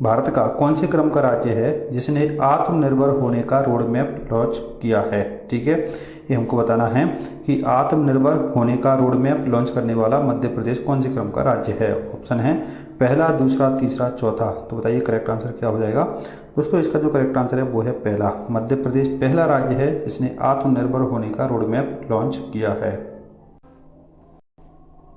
भारत का कौन से क्रम का राज्य है जिसने आत्मनिर्भर होने का रोड मैप लॉन्च किया है। ठीक है, ये हमको बताना है कि आत्मनिर्भर होने का रोड मैप लॉन्च करने वाला मध्य प्रदेश कौन से क्रम का राज्य है। ऑप्शन है पहला, दूसरा, तीसरा, चौथा। तो बताइए करेक्ट आंसर क्या हो जाएगा। दोस्तों इसका जो करेक्ट आंसर है वो है पहला। मध्य प्रदेश पहला राज्य है जिसने आत्मनिर्भर होने का रोड मैप लॉन्च किया है।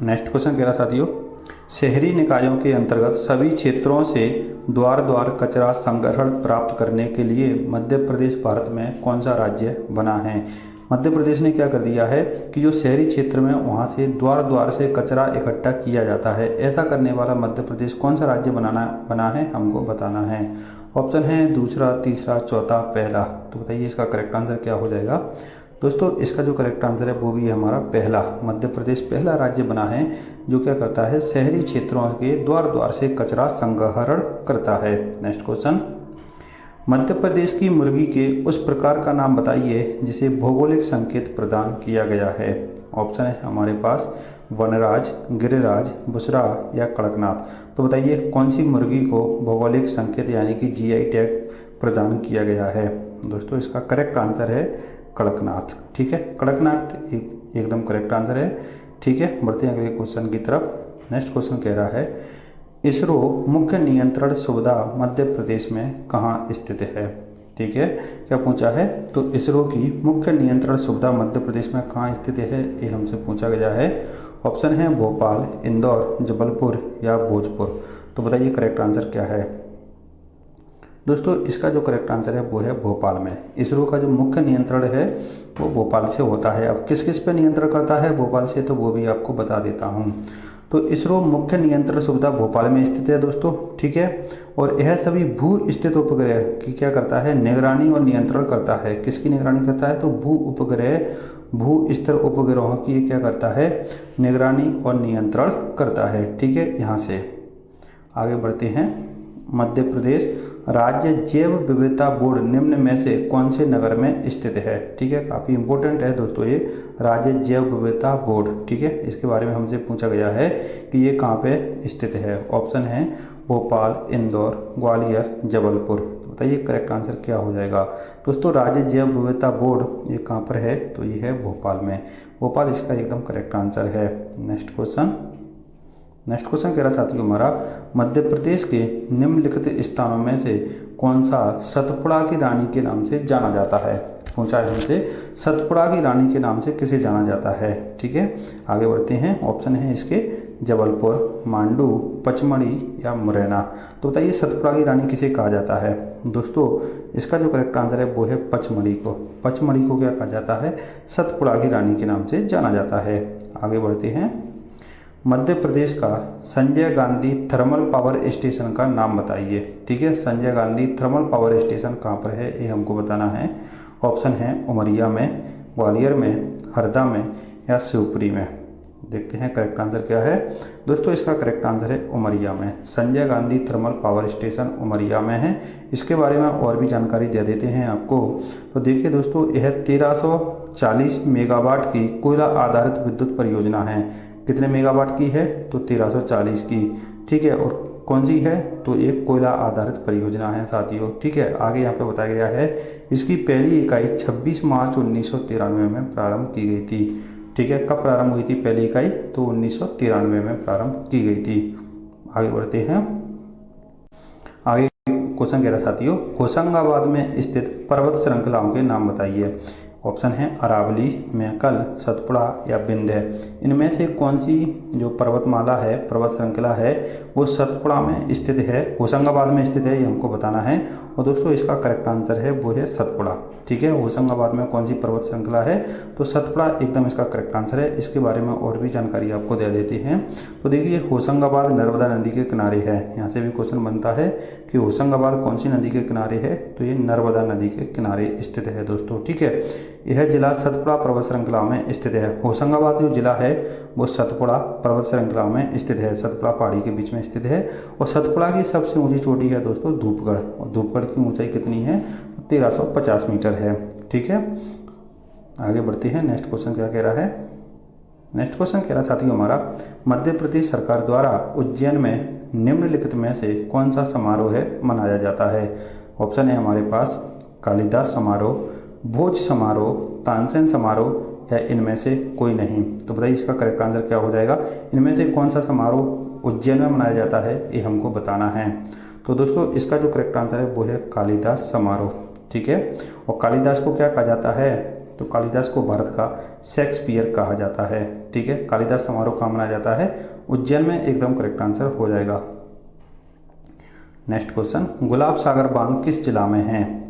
नेक्स्ट क्वेश्चन कह रहा साथियों, शहरी निकायों के अंतर्गत सभी क्षेत्रों से द्वार द्वार कचरा संग्रहण प्राप्त करने के लिए मध्य प्रदेश भारत में कौन सा राज्य बना है। मध्य प्रदेश ने क्या कर दिया है कि जो शहरी क्षेत्र में वहाँ से द्वार द्वार से कचरा इकट्ठा किया जाता है, ऐसा करने वाला मध्य प्रदेश कौन सा राज्य बना है हमको बताना है। ऑप्शन है दूसरा, तीसरा, चौथा, पहला। तो बताइए इसका करेक्ट आंसर क्या हो जाएगा। दोस्तों इसका जो करेक्ट आंसर है वो भी है हमारा पहला। मध्य प्रदेश पहला राज्य बना है जो क्या करता है, शहरी क्षेत्रों के द्वार द्वार से कचरा संग्रहण करता है। नेक्स्ट क्वेश्चन, मध्य प्रदेश की मुर्गी के उस प्रकार का नाम बताइए जिसे भौगोलिक संकेत प्रदान किया गया है। ऑप्शन है हमारे पास वनराज, गिरिराज, बुसरा या कड़कनाथ। तो बताइए कौन सी मुर्गी को भौगोलिक संकेत यानी कि जीआई टैग प्रदान किया गया है। दोस्तों इसका करेक्ट आंसर है कड़कनाथ। ठीक है, कड़कनाथ एकदम करेक्ट आंसर है। ठीक है, बढ़ते हैं अगले क्वेश्चन की तरफ। नेक्स्ट क्वेश्चन कह रहा है, इसरो मुख्य नियंत्रण सुविधा मध्य प्रदेश में कहाँ स्थित है। ठीक है, क्या पूछा है, तो इसरो की मुख्य नियंत्रण सुविधा मध्य प्रदेश में कहाँ स्थित है, ये हमसे पूछा गया है। ऑप्शन है भोपाल, इंदौर, जबलपुर या भोजपुर। तो बताइए करेक्ट आंसर क्या है। दोस्तों इसका जो करेक्ट आंसर है वो है भोपाल में। इसरो का जो मुख्य नियंत्रण है वो भोपाल से होता है। अब किस किस पे नियंत्रण करता है भोपाल से, तो वो भी आपको बता देता हूँ। तो इसरो मुख्य नियंत्रण सुविधा भोपाल में स्थित है दोस्तों। ठीक है, और यह सभी भू स्थित उपग्रह की क्या करता है, निगरानी और नियंत्रण करता है। किसकी निगरानी करता है, तो भू स्तर उपग्रहों की क्या करता है, निगरानी और नियंत्रण करता है। ठीक है, यहाँ से आगे बढ़ते हैं। मध्य प्रदेश राज्य जैव विविधता बोर्ड निम्न में से कौन से नगर में स्थित है। ठीक है, काफ़ी इंपॉर्टेंट है दोस्तों ये राज्य जैव विविधता बोर्ड। ठीक है, इसके बारे में हमसे पूछा गया है कि ये कहाँ पे स्थित है। ऑप्शन है भोपाल, इंदौर, ग्वालियर, जबलपुर। तो बताइए करेक्ट आंसर क्या हो जाएगा। दोस्तों राज्य जैव विविधता बोर्ड ये कहाँ पर है, तो ये है भोपाल में। भोपाल इसका एकदम करेक्ट आंसर है। नेक्स्ट क्वेश्चन कह रहा साथियों हमारा, मध्य प्रदेश के निम्नलिखित स्थानों में से कौन सा सतपुड़ा की रानी के नाम से जाना जाता है। पूछा है हमसे सतपुड़ा की रानी के नाम से किसे जाना जाता है। ठीक है, आगे बढ़ते हैं। ऑप्शन है इसके जबलपुर, मांडू, पचमढ़ी या मुरैना। तो बताइए सतपुड़ा की रानी किसे कहा जाता है। दोस्तों इसका जो करेक्ट आंसर है वो है पचमढ़ी को। पचमढ़ी को क्या कहा जाता है, सतपुड़ा की रानी के नाम से जाना जाता है। आगे बढ़ते हैं। मध्य प्रदेश का Sanjay Gandhi thermal power station का नाम बताइए। ठीक है, Sanjay Gandhi thermal power station कहाँ पर है ये हमको बताना है। ऑप्शन है उमरिया में, ग्वालियर में, हरदा में या शिवपुरी में। देखते हैं करेक्ट आंसर क्या है। दोस्तों इसका करेक्ट आंसर है उमरिया में। Sanjay Gandhi thermal power station Umaria में है। इसके बारे में और भी जानकारी दे देते हैं आपको। तो देखिए दोस्तों यह 1340 मेगावाट की कोयला आधारित विद्युत परियोजना है। कितने मेगावाट की है, तो 1340 की। ठीक है, और कौन सी है, तो एक कोयला आधारित परियोजना है साथियों। ठीक है, आगे यहाँ पे बताया गया है इसकी पहली इकाई 26 मार्च 1993 में प्रारंभ की गई थी। ठीक है, कब प्रारंभ हुई थी पहली इकाई, तो 1993 में प्रारंभ की गई थी। आगे बढ़ते हैं। आगे क्वेश्चन कह रहा साथियों, होशंगाबाद में स्थित पर्वत श्रृंखलाओं के नाम बताइए। ऑप्शन है अरावली, मैकल, सतपुड़ा या विंध्य। इनमें से कौन सी जो पर्वतमाला है, पर्वत श्रृंखला है, वो सतपुड़ा में स्थित है, होशंगाबाद में स्थित है, ये हमको बताना है। और दोस्तों इसका करेक्ट आंसर है वो है सतपुड़ा। ठीक है, होशंगाबाद में कौन सी पर्वत श्रृंखला है, तो सतपुड़ा एकदम इसका करेक्ट आंसर है। इसके बारे में और भी जानकारी आपको दे देते हैं। तो देखिए होशंगाबाद नर्मदा नदी के किनारे है। यहाँ से भी क्वेश्चन बनता है कि होशंगाबाद कौन सी नदी के किनारे है, तो ये नर्मदा नदी के किनारे स्थित है दोस्तों। ठीक है, यह जिला सतपुड़ा पर्वत श्रृंखला में स्थित है। होशंगाबाद जो जिला है वो सतपुड़ा पर्वत श्रृंखला में स्थित है, सतपुड़ा पहाड़ी के बीच में स्थित है। और सतपुड़ा की सबसे ऊंची चोटी है दोस्तों धूपगढ़, और धूपगढ़ की ऊंचाई कितनी है, तो 1350 मीटर है। ठीक है, आगे बढ़ते हैं। नेक्स्ट क्वेश्चन क्या कह रहा है। नेक्स्ट क्वेश्चन कह रहा साथियों हमारा, मध्य प्रदेश सरकार द्वारा उज्जैन में निम्नलिखित में से कौन सा समारोह मनाया जाता है? ऑप्शन है हमारे पास कालिदास समारोह, भोज समारोह, तानसेन समारोह या इनमें से कोई नहीं। तो बताइए इसका करेक्ट आंसर क्या हो जाएगा? इनमें से कौन सा समारोह उज्जैन में मनाया जाता है, ये हमको बताना है। तो दोस्तों इसका जो करेक्ट आंसर है वो है कालिदास समारोह। ठीक है, और कालिदास को क्या कहा जाता है? तो कालिदास को भारत का शेक्सपियर कहा जाता है। ठीक है, कालिदास समारोह कहाँ मनाया जाता है? उज्जैन में, एकदम करेक्ट आंसर हो जाएगा। नेक्स्ट क्वेश्चन, गुलाब सागर बांध किस जिला में है?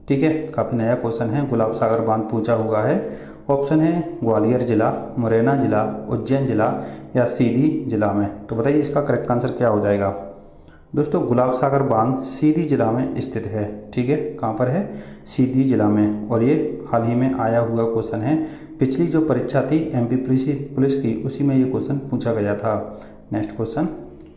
ठीक है, काफ़ी नया क्वेश्चन है, गुलाब सागर बांध पूछा हुआ है। ऑप्शन है ग्वालियर जिला, मुरैना जिला, उज्जैन जिला या सीधी जिला में। तो बताइए इसका करेक्ट आंसर क्या हो जाएगा? दोस्तों गुलाब सागर बांध सीधी जिला में स्थित है। ठीक है, कहाँ पर है? सीधी जिला में। और ये हाल ही में आया हुआ क्वेश्चन है, पिछली जो परीक्षा थी एमपी पुलिस की, उसी में ये क्वेश्चन पूछा गया था। नेक्स्ट क्वेश्चन,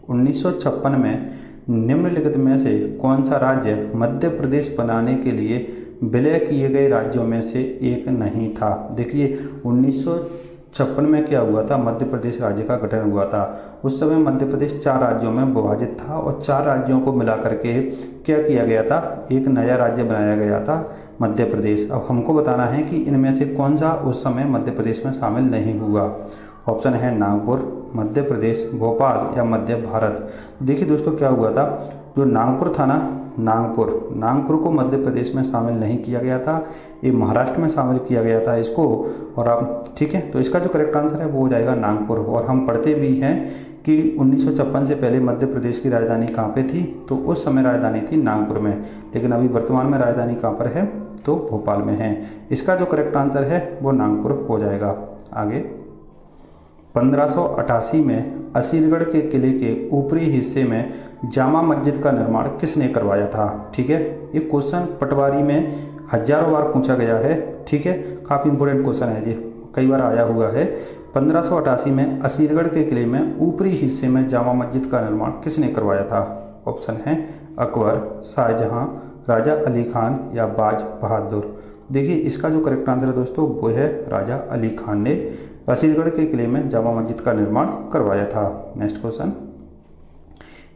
1956 में निम्नलिखित में से कौन सा राज्य मध्य प्रदेश बनाने के लिए विलय किए गए राज्यों में से एक नहीं था? देखिए 1956 में क्या हुआ था? मध्य प्रदेश राज्य का गठन हुआ था। उस समय मध्य प्रदेश 4 राज्यों में विभाजित था और 4 राज्यों को मिला करके क्या किया गया था? एक नया राज्य बनाया गया था मध्य प्रदेश। अब हमको बताना है कि इनमें से कौन सा उस समय मध्य प्रदेश में शामिल नहीं हुआ। ऑप्शन है नागपुर, मध्य प्रदेश, भोपाल या मध्य भारत। देखिए दोस्तों क्या हुआ था, जो नागपुर था ना, नागपुर को मध्य प्रदेश में शामिल नहीं किया गया था, ये महाराष्ट्र में शामिल किया गया था इसको। और आप ठीक है, तो इसका जो करेक्ट आंसर है वो हो जाएगा नागपुर। और हम पढ़ते भी हैं कि 1956 से पहले मध्य प्रदेश की राजधानी कहाँ पे थी? तो उस समय राजधानी थी नागपुर में, लेकिन अभी वर्तमान में राजधानी कहाँ पर है? तो भोपाल में है। इसका जो करेक्ट आंसर है वो नागपुर हो जाएगा। आगे, 1588 में असीरगढ़ के किले के ऊपरी हिस्से में जामा मस्जिद का निर्माण किसने करवाया था? ठीक है, ये क्वेश्चन पटवारी में हजारों बार पूछा गया है। ठीक है, काफ़ी इंपॉर्टेंट क्वेश्चन है, ये कई बार आया हुआ है। 1588 में असीरगढ़ के किले में ऊपरी हिस्से में जामा मस्जिद का निर्माण किसने करवाया था? ऑप्शन है अकबर, शाहजहां, राजा अली खान या बाज बहादुर। देखिए इसका जो करेक्ट आंसर है दोस्तों वो है राजा अली खान ने असीरगढ़ के किले में जामा मस्जिद का निर्माण करवाया था। नेक्स्ट क्वेश्चन,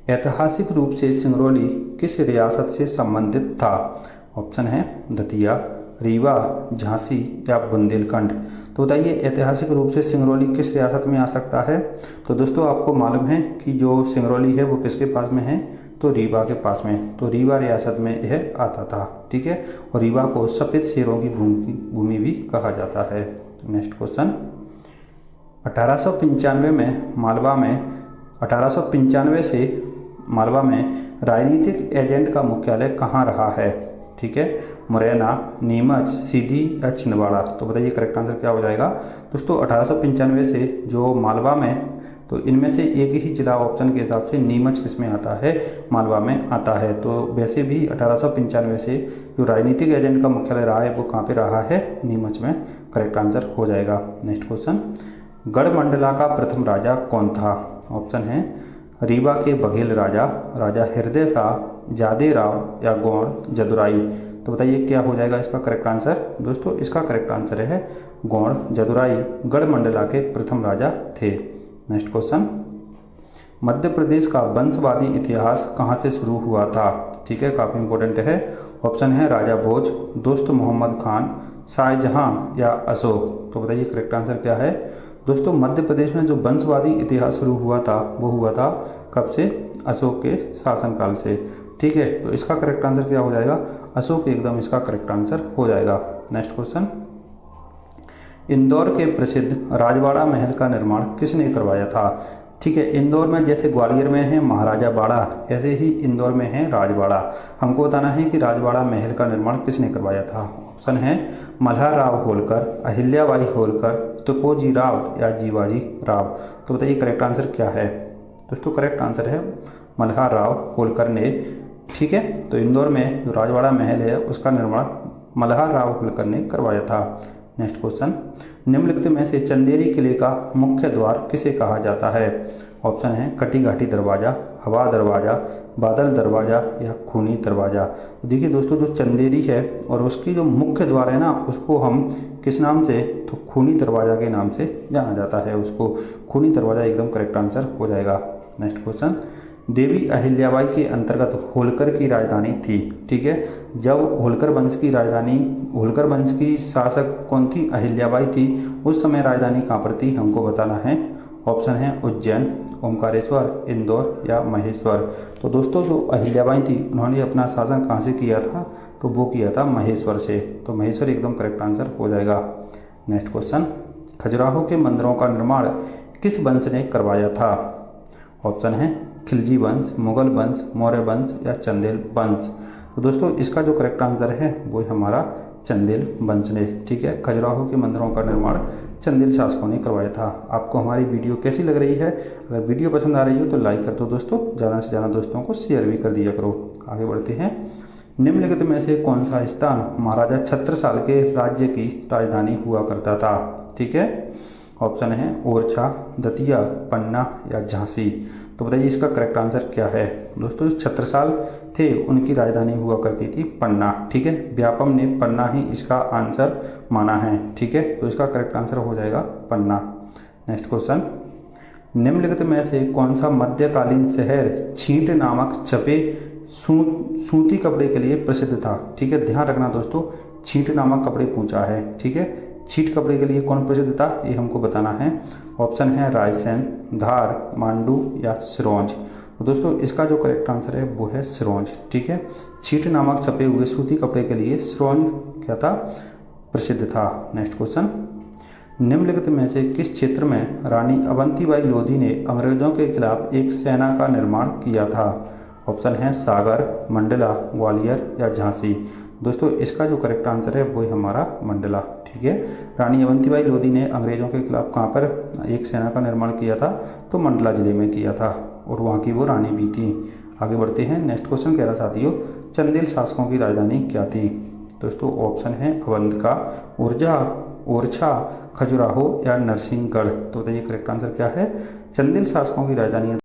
ऐतिहासिक रूप से सिंगरौली किस रियासत से संबंधित था? ऑप्शन है दतिया, रीवा, झांसी या बुंदेलखंड। तो बताइए ऐतिहासिक रूप से सिंगरौली किस रियासत में आ सकता है? तो दोस्तों आपको मालूम है कि जो सिंगरौली है वो किसके पास में है? तो रीवा के पास में। तो रीवा रियासत में यह आता था। ठीक है, और रीवा को सफ़ेद शेरों की भूमि भी कहा जाता है। नेक्स्ट क्वेश्चन, 1895 से मालवा में राजनीतिक एजेंट का मुख्यालय कहाँ रहा है? ठीक है, मुरैना, नीमच, सीधी या छिंदवाड़ा। तो बताइए करेक्ट आंसर क्या हो जाएगा? दोस्तों 1895 से जो मालवा में, तो इनमें से एक ही जिला ऑप्शन के हिसाब से नीमच किस में आता है? मालवा में आता है। तो वैसे भी 1895 से जो राजनीतिक एजेंट का मुख्यालय रहा है वो कहाँ पे रहा है? नीमच में। करेक्ट आंसर हो जाएगा। नेक्स्ट क्वेश्चन, गढ़मंडला का प्रथम राजा कौन था? ऑप्शन है रीवा के बघेल राजा, राजा हृदय शाह, जादे राव या गौड़ जदुराई। तो बताइए क्या हो जाएगा इसका करेक्ट आंसर? दोस्तों इसका करेक्ट आंसर है गौड़ जदुराई गढ़मंडला के प्रथम राजा थे। नेक्स्ट क्वेश्चन, मध्य प्रदेश का वंशवादी इतिहास कहाँ से शुरू हुआ था? ठीक है, काफ़ी इंपॉर्टेंट है। ऑप्शन है राजा भोज, दोस्त मोहम्मद खान, शाहजहां या अशोक। तो बताइए करेक्ट आंसर क्या है? दोस्तों मध्य प्रदेश में जो वंशवादी इतिहास शुरू हुआ था वो हुआ था कब से? अशोक के शासनकाल से। ठीक है, तो इसका करेक्ट आंसर क्या हो जाएगा? अशोक, एकदम इसका करेक्ट आंसर हो जाएगा। नेक्स्ट क्वेश्चन, इंदौर के प्रसिद्ध राजवाड़ा महल का निर्माण किसने करवाया था? ठीक है, इंदौर में जैसे ग्वालियर में है महाराजा बाड़ा, ऐसे ही इंदौर में है राजवाड़ा। हमको बताना है कि राजवाड़ा महल का निर्माण किसने करवाया था। ऑप्शन है मल्हार राव होलकर, अहिल्याबाई होलकर, तुकोजी राव या जीवाजी राव। तो बताइए करेक्ट आंसर क्या है? दोस्तों करेक्ट आंसर है मल्हार राव होलकर ने। ठीक है, तो इंदौर में जो राजवाड़ा महल है उसका निर्माण मल्हार राव होलकर ने करवाया था। नेक्स्ट क्वेश्चन, निम्नलिखित में से चंदेरी किले का मुख्य द्वार किसे कहा जाता है? ऑप्शन है कटी घाटी दरवाज़ा, हवा दरवाज़ा, बादल दरवाज़ा या खूनी दरवाज़ा। तो देखिए दोस्तों जो चंदेरी है और उसकी जो मुख्य द्वार है ना उसको हम किस नाम से? तो खूनी दरवाज़ा के नाम से जाना जाता है उसको। खूनी दरवाज़ा एकदम करेक्ट आंसर हो जाएगा। नेक्स्ट क्वेश्चन, देवी अहिल्याबाई के अंतर्गत होलकर की राजधानी थी। ठीक है, जब होलकर वंश की शासक कौन थी? अहिल्याबाई थी। उस समय राजधानी कहाँ पर थी? हमको बताना है। ऑप्शन है उज्जैन, ओमकारेश्वर, इंदौर या महेश्वर। तो दोस्तों जो अहिल्याबाई थी उन्होंने अपना शासन कहाँ से किया था? तो वो किया था महेश्वर से। तो महेश्वर एकदम करेक्ट आंसर हो जाएगा। नेक्स्ट क्वेश्चन, खजुराहो के मंदिरों का निर्माण किस वंश ने करवाया था? ऑप्शन है खिलजी वंश, मुगल वंश, मौर्य वंश या चंदेल वंश। तो दोस्तों इसका जो करेक्ट आंसर है वो हमारा चंदेल वंश ने। ठीक है, खजुराहो के मंदिरों का निर्माण चंदेल शासकों ने करवाया था। आपको हमारी वीडियो कैसी लग रही है? अगर वीडियो पसंद आ रही हो तो लाइक कर दो दोस्तों, ज़्यादा से ज़्यादा दोस्तों को शेयर भी कर दिया करो। आगे बढ़ते हैं। निम्नलिखित में से कौन सा स्थान महाराजा छत्रसाल के राज्य की राजधानी हुआ करता था? ठीक है, ऑप्शन है ओरछा, दतिया, पन्ना या झांसी। तो बताइए इसका करेक्ट आंसर क्या है? दोस्तों छत्रसाल थे उनकी राजधानी हुआ करती थी पन्ना। ठीक है, व्यापम ने पन्ना ही इसका आंसर माना है। ठीक है, तो इसका करेक्ट आंसर हो जाएगा पन्ना। नेक्स्ट क्वेश्चन, निम्नलिखित में से कौन सा मध्यकालीन शहर छींट नामक छपे सूती कपड़े के लिए प्रसिद्ध था? ठीक है, ध्यान रखना दोस्तों, छींट नामक कपड़े पूछा है। ठीक है, छींट कपड़े के लिए कौन प्रसिद्ध था ये हमको बताना है। ऑप्शन है रायसेन, धार, मांडू या सिरोंज। तो दोस्तों इसका जो करेक्ट आंसर है वो है सिरोंज। ठीक है, छींट नामक छपे हुए सूती कपड़े के लिए सिरोंज क्या था? प्रसिद्ध था। नेक्स्ट क्वेश्चन, निम्नलिखित में से किस क्षेत्र में रानी अवंतीबाई लोधी ने अंग्रेजों के खिलाफ एक सेना का निर्माण किया था? ऑप्शन है सागर, मंडला, ग्वालियर या झांसी। दोस्तों इसका जो करेक्ट आंसर है वो हमारा मंडला। ठीक है, रानी अवंतीबाई लोधी ने अंग्रेजों के खिलाफ कहाँ पर एक सेना का निर्माण किया था? तो मंडला जिले में किया था और वहाँ की वो रानी भी थी। आगे बढ़ते हैं। नेक्स्ट क्वेश्चन कह रहा साथियों, चंदेल शासकों की राजधानी क्या थी? दोस्तों ऑप्शन है अवंतिका, ओरछा, खजुराहो या नरसिंहगढ़। तो बताइए करेक्ट आंसर क्या है? चंदेल शासकों की राजधानी